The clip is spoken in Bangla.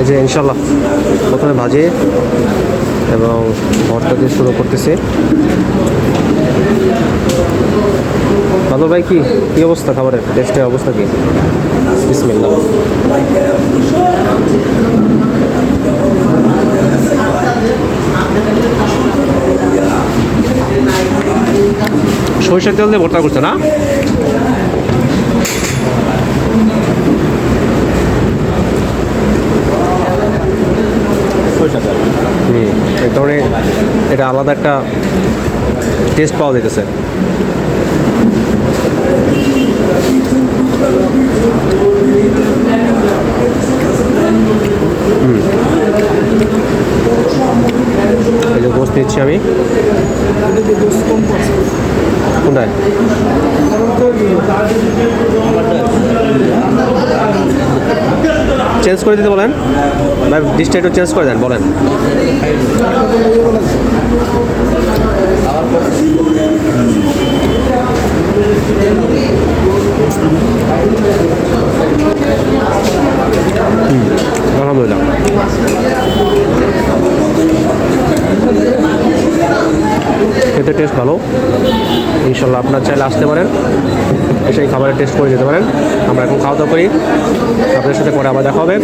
এই যে ইনশাল্লাহ প্রথমে ভাজি এবং ভর্তা দিয়ে শুরু করতেছি। ভালো ভাই, কি কি অবস্থা খাবারের টেস্টের অবস্থা কি? বিসমিল্লাহ। সরিষার তেল দিয়ে ভর্তা করছে না? এই ধরনের এটা আলাদা একটা টেস্ট পাওয়া যেতেছে। এই যে গোস্ত নিচ্ছি আমি। কোনটায়? চেঞ্জ করে দিতে বলেন ভাই, ডিশটা একটু চেঞ্জ করে দেন বলেন। আলহামদুলিল্লাহ, খেতে টেস্ট ভালো। ইনশাল্লাহ আপনার চাইলে আসতে পারেন, এসে খাবারের টেস্ট করে যেতে পারেন। আমরা এখন খাওয়া দাওয়া করি, আপনাদের সাথে পরে আবার দেখা হবে।